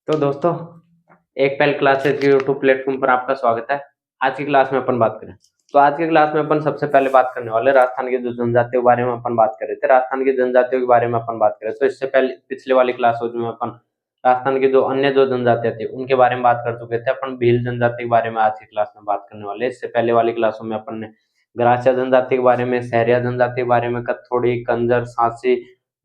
तो दोस्तों, एक पहल क्लासेस के यूट्यूब प्लेटफॉर्म पर आपका स्वागत है। आज की क्लास में अपन बात करें तो आज की क्लास में अपन सबसे पहले बात करने वाले राजस्थान की जो जनजातियों के बारे में अपन बात कर रहे थे। राजस्थान की जनजातियों के बारे में अपन बात करें तो इससे पहले पिछले वाली क्लास में अपन राजस्थान की जो अन्य जो जनजातियां थी उनके बारे में बात कर चुके थे। अपन भील जनजाति के बारे में आज की क्लास में बात करने वाले हैं। इससे पहले वाली क्लासों में अपन ने ग्रासिया जनजाति के बारे में, सहरिया जनजाति के बारे में, कथोड़ी, कंजर, सांसी,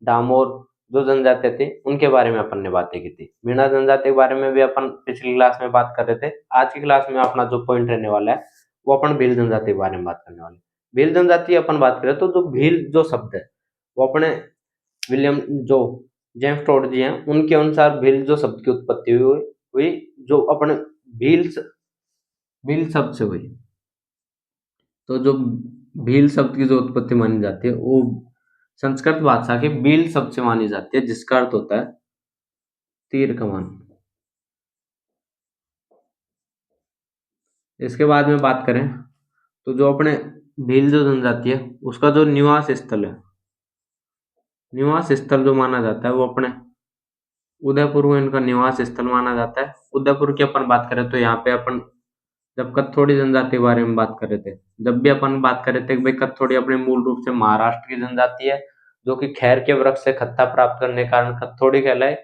डामोर जो जनजातियां थी उनके बारे में अपन ने बातें की थी। मीणा जनजाति के बारे में भी अपन पिछली क्लास में बात कर रहे थे। आज की क्लास में अपना जो पॉइंट रहने वाला है वो अपन भील जनजाति के बारे में बात करने वाले हैं। भील जनजाति अपन बात करें तो जो भील जो शब्द है वो अपने विलियम जो जेम्स टोड जी हैं उनके अनुसार भील जो शब्द की उत्पत्ति हुई जो अपने भील भील शब्द से हुई। तो जो भील शब्द की जो उत्पत्ति मानी जाती है वो संस्कृत भाषा के भील शब्द से मानी जाती है, जिसका अर्थ होता है तीर कमान। इसके बाद में बात करें तो जो अपने भील जो जनजाति है उसका जो निवास स्थल है, निवास स्थल जो माना जाता है वो अपने उदयपुर में इनका निवास स्थल माना जाता है। उदयपुर की अपन बात करें तो यहाँ पे अपन जब कत्थोड़ी जनजाति के बारे में बात कर रहे थे, जब भी अपन बात कर रहे थे कि भाई कत्थोड़ी अपने मूल रूप से महाराष्ट्र की जनजाति है जो कि खैर के वृक्ष से खत्ता प्राप्त करने के कारण कत्थोड़ी कहलाए।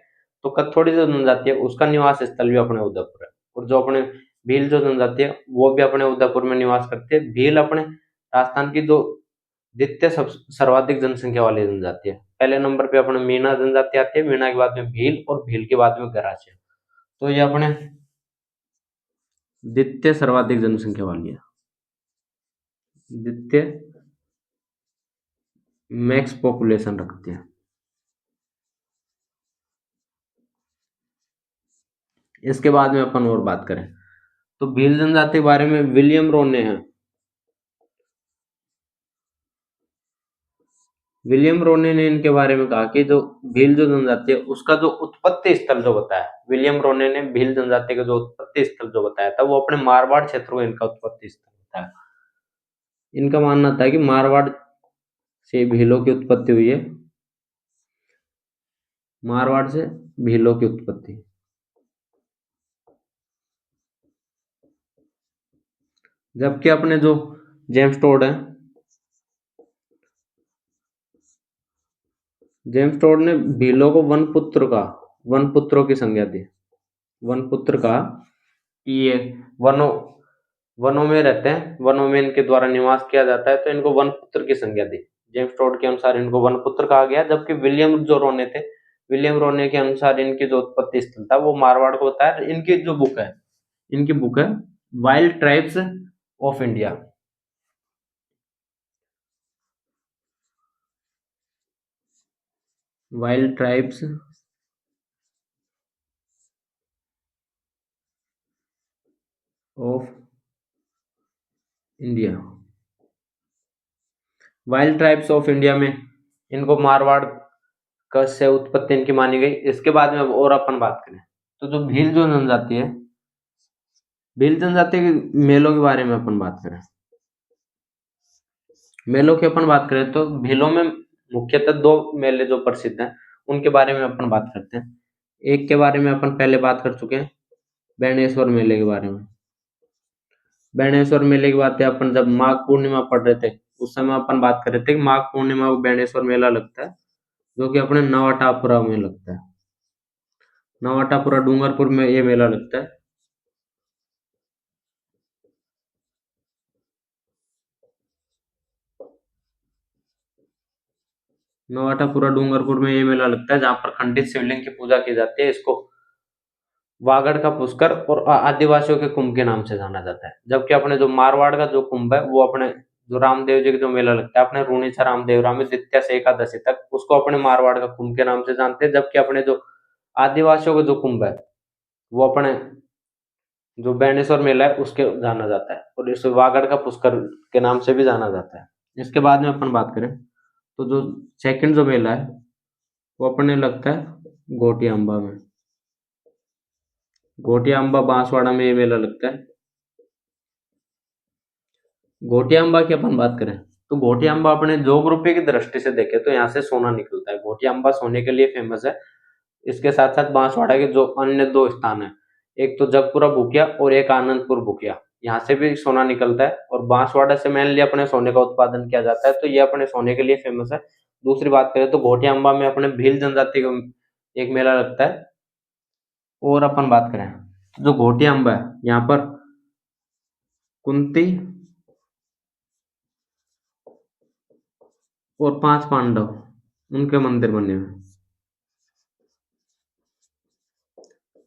तो कत्थोड़ी जो जनजाति है उसका निवास स्थल भी अपने उदयपुर है। और जो अपने भील जो जनजाति है वो भी अपने उदयपुर में निवास करती है। भील अपने राजस्थान की जो द्वितीय सर्वाधिक जनसंख्या वाली जनजाति है। पहले नंबर पे अपने मीणा जनजाति आती है, मीणा के बाद में भील और भील के बाद में गरासिया। तो ये अपने द्वितीय सर्वाधिक जनसंख्या वाली है, द्वितीय मैक्स पॉपुलेशन रखती है। इसके बाद में अपन और बात करें तो भील जनजाति के बारे में विलियम रोने हैं। विलियम रोने ने इनके बारे में कहा कि जो भील जो जनजाति है उसका जो उत्पत्ति स्थल जो बताया, विलियम रोने ने भील जनजाति का जो उत्पत्ति स्थल जो बताया था वो अपने मारवाड़ क्षेत्र को इनका उत्पत्ति स्थल बताया। इनका मानना था कि मारवाड़ से भीलों की उत्पत्ति हुई है, मारवाड़ से भीलों की उत्पत्ति। जबकि अपने जो जेम्स टोड है, जेम्स टोड ने भीलों को वन पुत्र का, वन पुत्रों की संज्ञा दी। वन पुत्र का ये वनों वनों में रहते हैं, वनों में इनके द्वारा निवास किया जाता है तो इनको वन पुत्र की संज्ञा दी। जेम्स टोड के अनुसार इनको वन पुत्र कहा गया। जबकि विलियम जो रोने थे, विलियम रोने के अनुसार इनकी जो उत्पत्ति स्थल था वो मारवाड़ को बताया। इनकी जो बुक है, इनकी बुक है wild tribes of India. Wild tribes of India, wild tribes of India में इनको मारवाड़ का से उत्पत्ति इनकी मानी गई। इसके बाद में अब और अपन बात करें तो जो भील जो जनजाति है, भील जनजाति के मेलों के बारे में अपन बात करें, मेलों की अपन बात करें तो भीलों में मुख्यतः दो मेले जो प्रसिद्ध हैं उनके बारे में अपन बात करते हैं। एक के बारे में अपन पहले बात कर चुके हैं, बेणेश्वर मेले के बारे में। बेणेश्वर मेले की बातें अपन जब माघ पूर्णिमा पढ़ रहे थे उस समय अपन बात कर रहे थे कि माघ पूर्णिमा को बेणेश्वर मेला लगता है जो कि अपने नवाटापुरा में लगता है। नवाटापुरा डूंगरपुर में ये मेला लगता है। नवाटापुरा डूंगरपुर में ये मेला लगता है जहाँ पर खंडित शिवलिंग की पूजा की जाती है। इसको वागड़ का पुष्कर और आदिवासियों के कुंभ के नाम से जाना जाता है। जबकि अपने जो मारवाड़ का जो कुंभ है वो अपने जो रामदेव जी का जो मेला लगता है अपने रूणीचा रामदेव रामी द्वितीया से एकादशी तक, उसको अपने मारवाड़ का कुंभ के नाम से जानते हैं। जबकि अपने जो आदिवासियों का जो कुंभ है वो अपने जो बेणेश्वर मेला है उसके जाना जाता है और इसे वागड़ का पुष्कर के नाम से भी जाना जाता है। इसके बाद में अपन बात करें तो जो सेकंड जो मेला है वो अपने लगता है घोटिया अम्बा में। घोटिया अम्बा बांसवाड़ा में ये मेला लगता है। घोटिया अम्बा की अपन बात करें तो घोटिया अम्बा अपने जोगरूपी की दृष्टि से देखे तो यहाँ से सोना निकलता है। घोटिया अम्बा सोने के लिए फेमस है। इसके साथ साथ बांसवाड़ा के जो अन्य दो स्थान है, एक तो जगपुरा भूकिया और एक आनंदपुर भूकिया, यहाँ से भी सोना निकलता है और बांसवाड़ा से मेनली अपने सोने का उत्पादन किया जाता है, तो ये अपने सोने के लिए फेमस है। दूसरी बात करें तो घोटिया अंबा में अपने भील जनजाति का एक मेला लगता है। और अपन बात करें तो जो घोटिया अंबा है, यहाँ पर कुंती और 5 पांडव उनके मंदिर बने हुए हैं।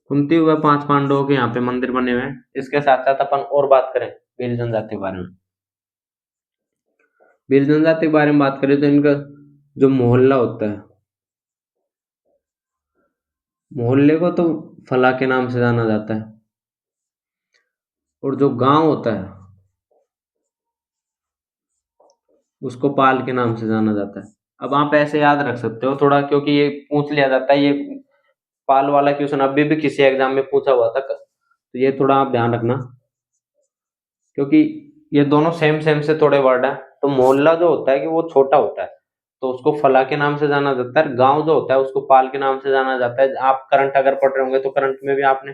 कुंती व 5 पांडवों के यहाँ पे मंदिर बने हुए हैं। इसके साथ साथ अपन और बात करें भील जनजाति के बारे में, भील जनजाति के बारे में बात करें तो इनका जो मोहल्ला होता है, मोहल्ले को तो फला के नाम से जाना जाता है और जो गांव होता है उसको पाल के नाम से जाना जाता है। अब आप ऐसे याद रख सकते हो थोड़ा, क्योंकि ये पूछ लिया जाता है, ये पाल वाला क्वेश्चन अभी भी किसी एग्जाम में पूछा हुआ था, तो ये थोड़ा आप ध्यान रखना, क्योंकि ये दोनों सेम सेम से थोड़े वर्ड है। तो मोहल्ला जो होता है कि वो छोटा होता है तो उसको फला के नाम से जाना जाता है, गांव जो होता है उसको पाल के नाम से जाना जाता है। आप करंट अगर पढ़ रहे होंगे तो करंट में भी आपने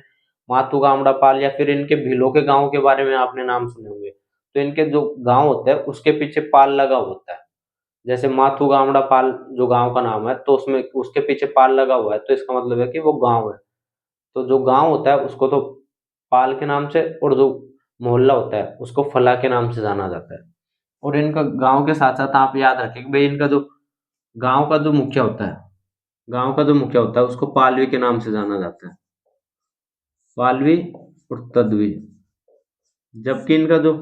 मातू गामड़ा पाल या फिर इनके भीलों के गांव के बारे में आपने नाम सुने होंगे, तो इनके जो गांव होते हैं उसके पीछे पाल लगा होता है। जैसे माथू गामड़ा पाल जो गांव का नाम है, तो उसमें उसके पीछे पाल लगा हुआ है, तो इसका मतलब है कि वो गांव है। तो जो गांव होता है उसको तो पाल के नाम से, और जो मोहल्ला होता है उसको फला के नाम से जाना जाता है। और इनका गांव के साथ साथ आप याद रखें कि भाई इनका जो गांव का जो मुखिया होता है, गांव का जो मुखिया होता है उसको पालवी के नाम से जाना जाता है, पालवी और तदवी। जबकि इनका जो,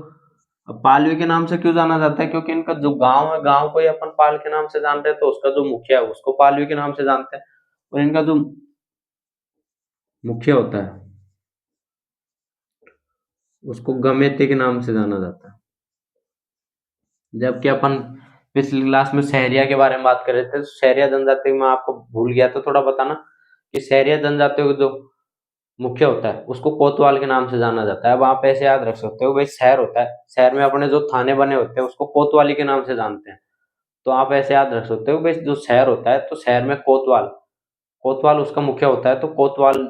अब पालवी के नाम से क्यों जाना जाता है, क्योंकि इनका जो गांव है, गांव को ही अपन पाल के नाम से जानते हैं, तो उसका जो मुखिया है उसको पालवी के नाम से जानते हैं। और इनका जो मुखिया होता है उसको गमेती के नाम से जाना जाता है। जबकि अपन पिछली क्लास में सहरिया के बारे में बात कर रहे थे, तो सहरिया जनजाति में आपको भूल गया तो थोड़ा बताना कि सहरिया जनजातियों का जो मुख्य होता है उसको कोतवाल के नाम से जाना जाता है। अब आप ऐसे याद रख सकते हो, भाई शहर होता है, शहर में अपने जो थाने बने होते हैं उसको कोतवाली के नाम से जानते हैं। तो आप ऐसे याद रख सकते हो, भाई जो शहर होता है तो शहर में कोतवाल, कोतवाल उसका मुखिया होता है, तो कोतवाल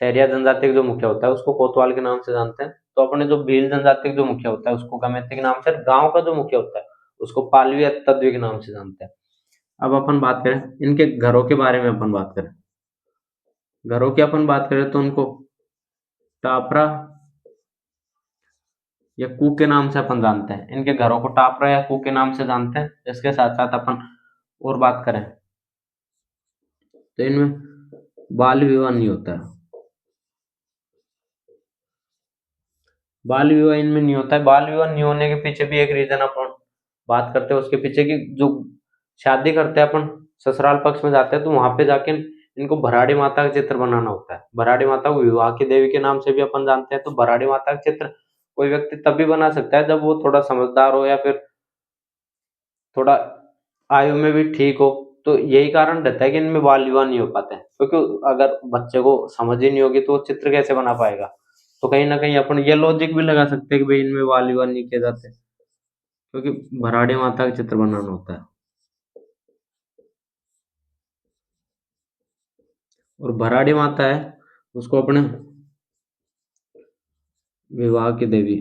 सहरिया जनजाति का जो मुखिया होता है उसको कोतवाल के नाम से जानते हैं। तो अपने जो भील जनजाति का जो मुखिया होता है उसको गमेती के नाम से, गांव का जो मुखिया होता है उसको पालवी या तद्वी के नाम से जानते हैं। अब अपन बात करें इनके घरों के बारे में, अपन बात करें घरों की, अपन बात करें तो उनको टापरा या कू के नाम से अपन जानते हैं। इनके घरों को टापरा या कू के नाम से जानते हैं। इसके साथ साथ अपन और बात करें तो इनमें बाल विवाह नहीं होता है, बाल विवाह इनमें नहीं होता है। बाल विवाह नहीं होने के पीछे भी एक रीजन अपन बात करते हैं उसके पीछे की, जो शादी करते हैं अपन ससुराल पक्ष में जाते हैं तो वहां पे जाके इनको भराड़ी माता का चित्र बनाना होता है। भराड़ी माता को विवाह की देवी के नाम से भी अपन जानते हैं। तो भराड़ी माता का चित्र कोई व्यक्ति तभी बना सकता है जब वो थोड़ा समझदार हो या फिर थोड़ा आयु में भी ठीक हो। तो यही कारण रहता है कि इनमें बाल विवाह नहीं हो पाते हैं, क्योंकि अगर बच्चे को समझ ही नहीं होगी तो वो चित्र कैसे बना पाएगा। तो कहीं ना कहीं अपन ये लॉजिक भी लगा सकते हैं कि भाई इनमें बाल विवाह नहीं किए जाते, क्योंकि भराड़ी माता का चित्र बनाना होता है। और भराड़ी माता है उसको अपने विवाह की देवी।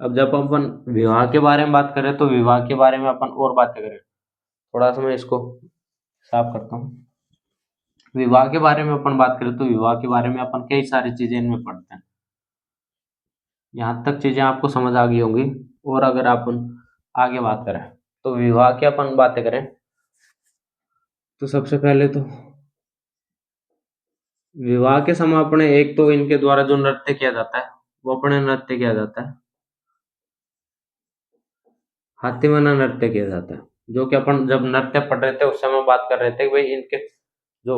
अब जब अपन विवाह के बारे में बात करें तो विवाह के बारे में अपन और बातें करें, थोड़ा सा मैं इसको साफ करता हूँ। विवाह के बारे में अपन बात करें तो विवाह के बारे में अपन कई सारी चीजें इनमें पढ़ते हैं। यहाँ तक चीजें आपको समझ आ गई होंगी। और अगर अपन आगे बात करें तो विवाह की अपन बातें करें तो सबसे पहले तो विवाह के समय अपने एक तो इनके द्वारा जो नृत्य किया जाता है वो अपने नृत्य किया जाता है, हाथीमना नृत्य किया जाता है। जो कि अपन जब नृत्य पढ़ रहे थे उस समय बात कर रहे थे कि भाई इनके जो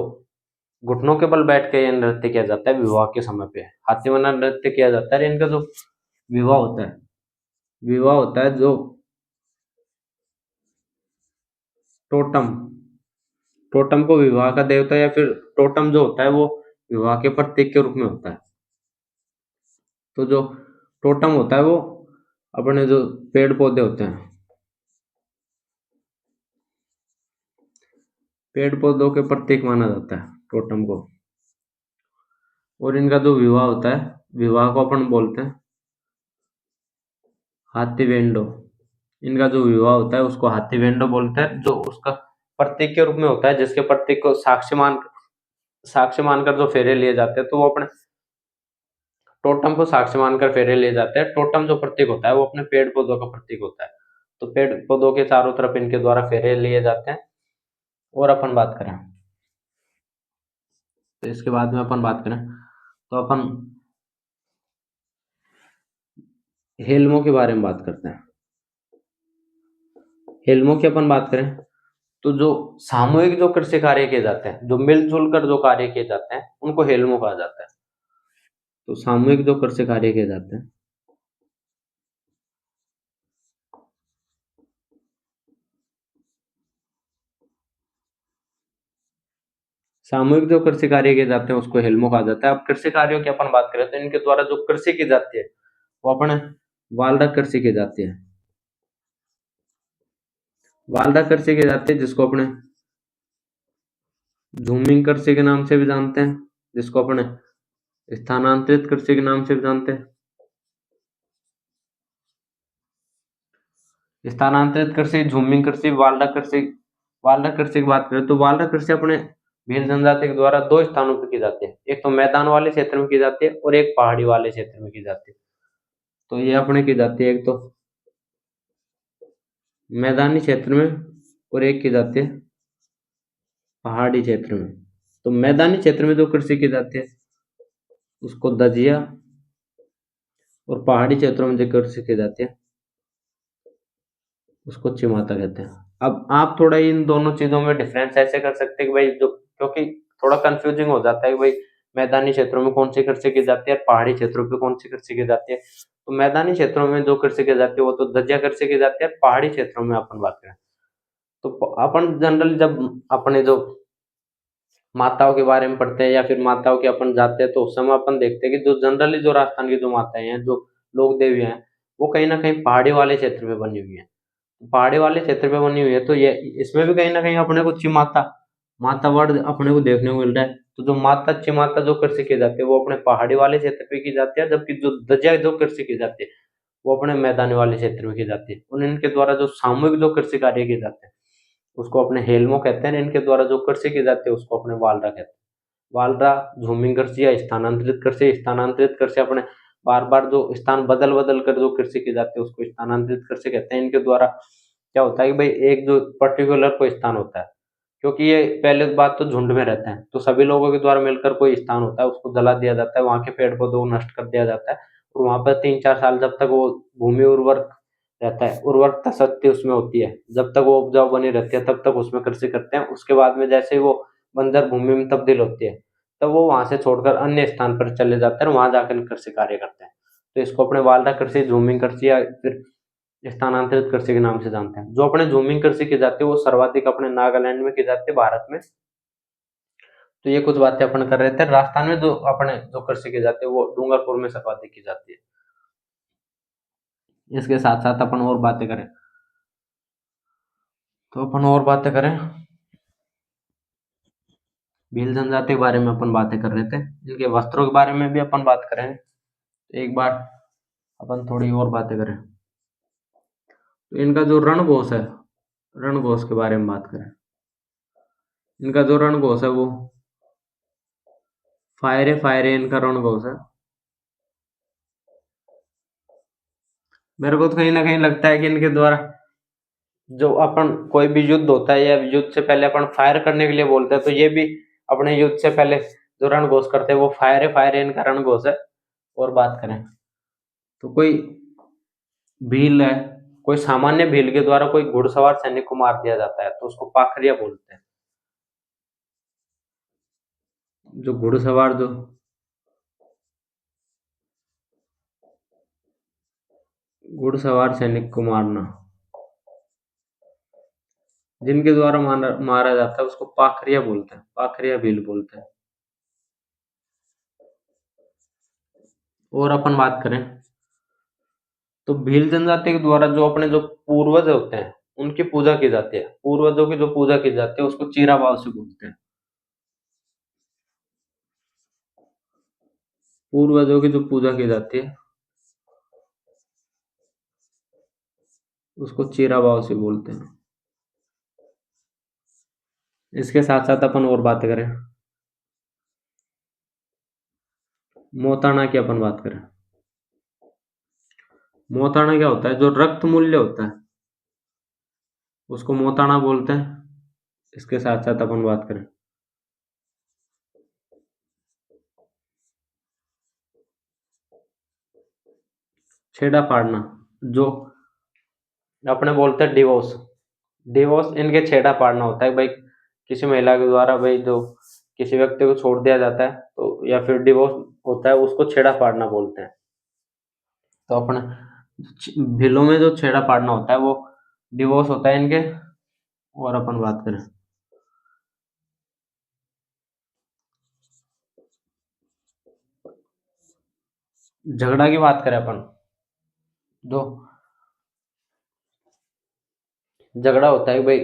घुटनों के बल बैठ के ये नृत्य किया जाता है विवाह के समय पे, हाथीमना नृत्य किया जाता है। इनका जो विवाह होता है, विवाह होता है जो टोटम, टोटम को विवाह का देवता या फिर टोटम जो होता है वो विवाह के प्रतीक के रूप में होता है। तो जो टोटम होता है वो अपने जो पेड़ पौधे होते हैं पेड़ पौधों के प्रतीक माना जाता है टोटम को। और इनका जो विवाह होता है, विवाह को अपन बोलते हैं हाथी वेंडो। इनका जो विवाह होता है उसको हाथी वेंडो बोलते हैं, जो उसका प्रतीक के रूप में होता है, जिसके प्रतीक को साक्ष्य मानकर जो फेरे लिए जाते हैं, तो वो अपने टोटम को साक्ष्य मानकर फेरे लिए जाते हैं। टोटम जो प्रतीक होता है वो अपने पेड़ पौधों का प्रतीक होता है, तो पेड़ पौधों के चारों तरफ इनके द्वारा फेरे लिए जाते हैं। और अपन बात करें तो इसके बाद में अपन बात करें तो अपन हेलमों के बारे में बात करते हैं। हेलमों की अपन बात करें तो जो सामूहिक जो कृषि कार्य किए जाते हैं, जो मिलजुल कर जो कार्य किए जाते हैं, उनको हेलमो कहा जाता है। तो सामूहिक जो कृषि कार्य किए जाते हैं, सामूहिक जो कृषि कार्य किए जाते हैं उसको हेलमो कहा जाता है। अब कृषि कार्यों की अपन बात करें तो इनके द्वारा जो कृषि की जाती है वो अपने वालडा कृषि की जाती है। वालडा कृषि की जाती है जिसको अपने झूमिंग कृषि के नाम से भी जानते हैं, जिसको अपने स्थानांतरित कृषि के नाम से भी जानते हैं। स्थानांतरित कृषि, झूमिंग कृषि, वालडा कृषि। वालडा कृषि की बात करें तो वालडा कृषि अपने भील जनजाति के द्वारा दो स्थानों पर की जाती है, एक तो मैदान वाले क्षेत्र में की जाती है और एक पहाड़ी वाले क्षेत्र में की जाती है। तो ये अपने की जाती है एक तो मैदानी क्षेत्र में और एक की जाती है पहाड़ी क्षेत्र में। तो मैदानी क्षेत्र में जो कृषि की जाती है उसको दजिया, और पहाड़ी क्षेत्रों में जो कृषि की जाती है उसको चिमाता कहते हैं। अब आप थोड़ा इन दोनों चीजों में डिफरेंस ऐसे कर सकते हैं कि भाई जो, क्योंकि थोड़ा कंफ्यूजिंग हो जाता है कि भाई मैदानी क्षेत्रों में कौन सी कृषि की जाती है और पहाड़ी क्षेत्रों पे कौन सी कृषि की जाती है। तो मैदानी क्षेत्रों में जो कृषि की जाती है वो तो दजिया कृषि की जाती है। पहाड़ी क्षेत्रों में अपन बात करें तो अपन जनरली जब अपने जो माताओं के बारे में पढ़ते हैं या फिर माताओं के अपन जाते हैं तो उस समय अपन देखते हैं कि जो जनरली जो राजस्थान की जो माताएं हैं, जो लोक देवी हैं, वो कहीं ना कहीं पहाड़ी वाले क्षेत्र में बनी हुई है। पहाड़ी वाले क्षेत्र पे बनी हुई है तो ये इसमें भी कहीं ना कहीं अपने को चिमाता माता वर्ड अपने को देखने को मिल रहा है। तो जो माता चिमाता जो कृषि की जाती है वो अपने पहाड़ी वाले क्षेत्र पे की जाती है, जबकि जो दजिया जो कृषि की जाती है वो अपने मैदानी वाले क्षेत्र में की जाती है। और इनके द्वारा जो सामूहिक जो कृषि कार्य किए जाते हैं उसको अपने हेलमो कहते हैं। इनके द्वारा जो कृषि की जाती है उसको अपने वालरा कहते हैं। वालरा झूमिंग कृषि या स्थानांतरित कृषि। स्थानांतरित कृषि अपने बार बार जो स्थान बदल बदल कर जो कृषि की जाती है उसको स्थानांतरित कृषि कहते हैं। इनके द्वारा क्या होता है कि भाई एक जो पर्टिकुलर कोई स्थान होता है, क्योंकि ये पहले बात तो झुंड में रहते हैं तो सभी लोगों के द्वारा मिलकर कोई स्थान होता है उसको जला दिया जाता है, वहां के पेड़ पौधों को नष्ट कर दिया जाता है और वहां पर 3-4 साल जब तक वो भूमि उर्वर रहता है, उर्वरकता शक्ति उसमें होती है, जब तक वो उपजाऊ बनी रहती है तब तक उसमें कृषि करते हैं। उसके बाद में जैसे ही वो बंजर भूमि में तब्दील होती है तब वो वहां से छोड़कर अन्य स्थान पर चले जाते हैं और वहां जाकर कृषि कार्य करते हैं। तो इसको अपने वालडा कृषि, झूमिंग कृषि या फिर स्थानांतरित कृषि के नाम से जानते हैं। जो अपने झूमिंग कृषि की जाती है वो सर्वाधिक अपने नागालैंड में की जाती है भारत में। तो ये कुछ बातें अपन कर रहे थे। राजस्थान में जो अपने जो कृषि की जाती है वो डूंगरपुर में सर्वाधिक की जाती है। इसके साथ साथ अपन और बातें करें तो अपन और बातें करें भील जनजाति के बारे में अपन बातें कर रहे थे, इनके वस्त्रों के बारे में भी अपन बात करें। तो एक बार अपन थोड़ी और बातें करें तो इनका जो रणघोष है, रणघोष के बारे में बात करें। इनका जो रणघोष है वो फायरे फायरे इनका रणघोष है। मेरे को तो कहीं ना कहीं लगता है कि इनके द्वारा जो अपन कोई भी युद्ध होता है या युद्ध से पहले अपन फायर करने के लिए बोलते हैं, तो ये भी अपने युद्ध से पहले जो रणघोष करते हैं वो फायर फायर इनका रणघोष है। और बात करें तो कोई भील है, कोई सामान्य भील के द्वारा कोई घुड़सवार सैनिक को मार दिया जाता है तो उसको पाखरिया बोलते हैं। जो घुड़सवार जो घुड़सवार सैनिक को मारना, जिनके द्वारा मारा जाता है उसको पाखरिया बोलते हैं, पाखरिया भील बोलते हैं। और अपन बात करें तो भील जनजाति के द्वारा जो अपने जो पूर्वज होते हैं उनकी पूजा की जाती है, पूर्वजों की जो पूजा की जाती है उसको चीरा भाव से बोलते हैं। पूर्वजों की जो पूजा की जाती है उसको चीरा भाव से बोलते हैं। इसके साथ साथ अपन और बात करें, मोताना की अपन बात करें। मोताना क्या होता है, जो रक्त मूल्य होता है उसको मोताना बोलते हैं। इसके साथ साथ अपन बात करें, छेड़ा फाड़ना, जो अपने बोलते हैं डिवोर्स, डिवोर्स इनके छेड़ा फाड़ना होता है भाई, किसी महिला के द्वारा भाई जो किसी व्यक्ति को छोड़ दिया जाता है तो या फिर डिवोर्स होता है उसको छेड़ा फाड़ना बोलते हैं। तो अपने भीलों में जो छेड़ा फाड़ना होता है वो डिवोर्स होता है इनके। और अपन बात करें, झगड़ा की बात करें अपन, जो झगड़ा होता है भाई,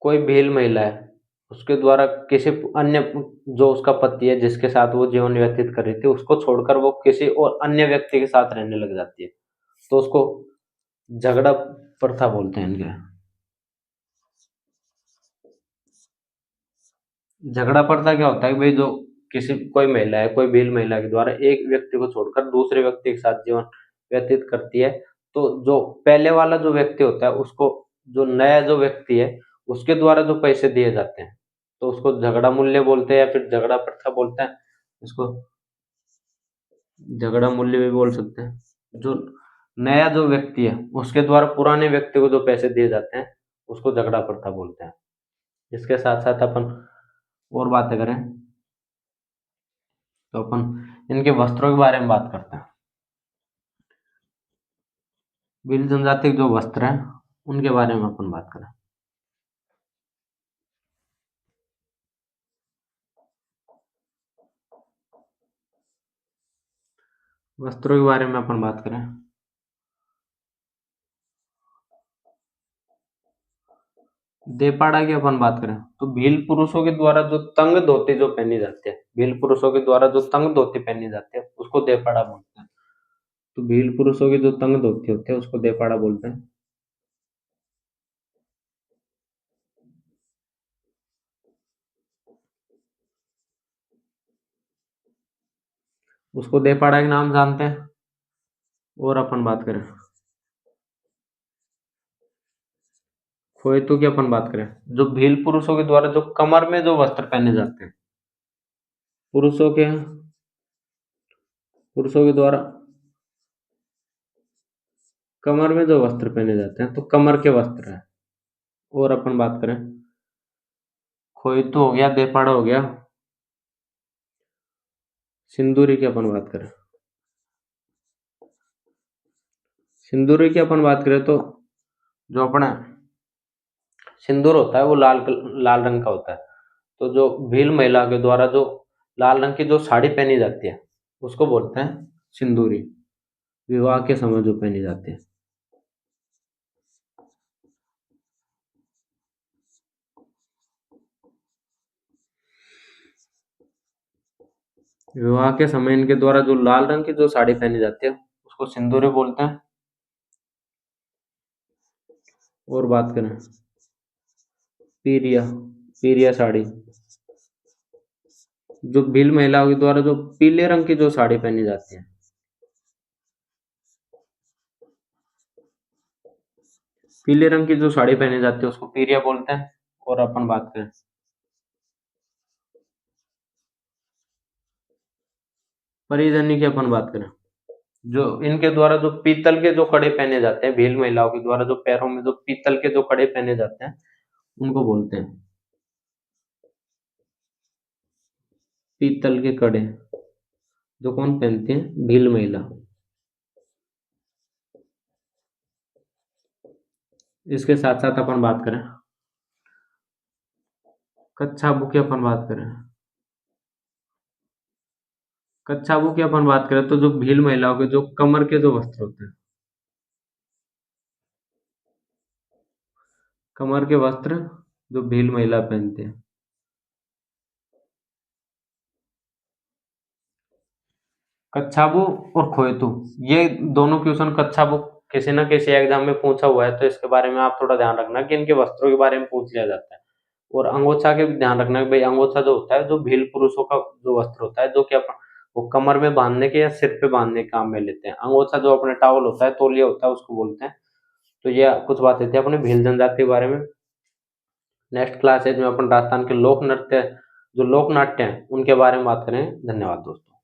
कोई भील महिला है उसके द्वारा किसी अन्य, जो उसका पति है जिसके साथ वो जीवन व्यतीत कर रही थी उसको छोड़कर वो किसी और अन्य व्यक्ति के साथ रहने लग जाती है तो उसको झगड़ा प्रथा बोलते हैं इनके। झगड़ा प्रथा क्या होता है कि भाई जो किसी कोई महिला है, कोई भील महिला के द्वारा एक व्यक्ति को छोड़कर दूसरे व्यक्ति के साथ जीवन व्यतीत करती है तो जो पहले वाला जो व्यक्ति होता है उसको, जो नया जो व्यक्ति है उसके द्वारा जो पैसे दिए जाते हैं तो उसको झगड़ा मूल्य बोलते हैं या फिर झगड़ा प्रथा बोलते हैं। इसको झगड़ा मूल्य भी बोल सकते हैं। जो नया जो व्यक्ति है उसके द्वारा पुराने व्यक्ति को जो पैसे दिए जाते हैं उसको झगड़ा प्रथा बोलते हैं। इसके साथ साथ अपन और बातें करें तो अपन इनके वस्त्रों के बारे में बात करते हैं। भील जनजाति के जो वस्त्र हैं उनके बारे में अपन बात करें। वस्त्रों के बारे में अपन बात करें, देपाड़ा की अपन बात करें तो भील पुरुषों के द्वारा जो तंग धोती जो पहनी जाती है, भील पुरुषों के द्वारा जो तंग धोती पहनी जाती है उसको देपाड़ा बोलते हैं। तो भील पुरुषों की जो तंग धोती होती है उसको देपाड़ा बोलते हैं। उसको देपाड़ा के नाम जानते हैं। और अपन बात करें खोएतों की अपन बात करें, जो भील पुरुषों के द्वारा जो कमर में जो वस्त्र पहने जाते हैं, पुरुषों के पुरुषों के द्वारा कमर में जो वस्त्र पहने जाते हैं तो कमर के वस्त्र है। और अपन बात करें खोइतू हो गया, देपाड़ा हो गया, सिंदूरी की अपन बात करें, सिंदूरी की अपन बात करें तो जो अपना सिंदूर होता है वो लाल रंग का होता है। तो जो भील महिला के द्वारा जो लाल रंग की जो साड़ी पहनी जाती है उसको बोलते हैं सिंदूरी, विवाह के समय जो पहनी जाती है। विवाह के समय इनके द्वारा जो लाल रंग की जो साड़ी पहनी जाती है उसको सिंदूरी बोलते हैं। और बात करें पीरिया, पीरिया साड़ी, जो भील महिलाओं के द्वारा जो पीले रंग की जो साड़ी पहनी जाती है, पीले रंग की जो साड़ी पहनी जाती है उसको पीरिया बोलते हैं। और अपन बात करें परिजनी की अपन बात करें, जो इनके द्वारा जो पीतल के जो कड़े पहने जाते हैं, भील महिलाओं के द्वारा जो पैरों में जो पीतल के जो कड़े पहने जाते हैं उनको बोलते हैं पीतल के कड़े, जो कौन पहनती है, भील महिला। इसके साथ साथ अपन बात करें कच्छाबू की अपन बात करें, कच्छाबू की अपन बात करें तो जो भील महिलाओं के जो कमर के जो वस्त्र होते हैं कमर के वस्त्र जो भील महिला पहनते हैं। कच्छाबू और खोएतू, ये दोनों क्वेश्चन कच्छाबू किसी न किसी एग्जाम में पूछा हुआ है, तो इसके बारे में आप थोड़ा ध्यान रखना कि इनके वस्त्रों के बारे में पूछ लिया जाता है। और अंगोछा के भी ध्यान रखना कि भाई अंगोछा जो होता है, जो भील पुरुषों का जो वस्त्र होता है, जो कि अपन वो कमर में बांधने के या सिर पे बांधने के काम में लेते हैं। अंगोछा जो अपने टावल होता है, तौलिया होता है, उसको बोलते हैं। तो ये कुछ बातें थी अपने भील जनजाति के बारे में। नेक्स्ट क्लासेज में अपन राजस्थान के लोक नृत्य, जो लोक नाट्य हैं, उनके बारे में बात करें। धन्यवाद दोस्तों।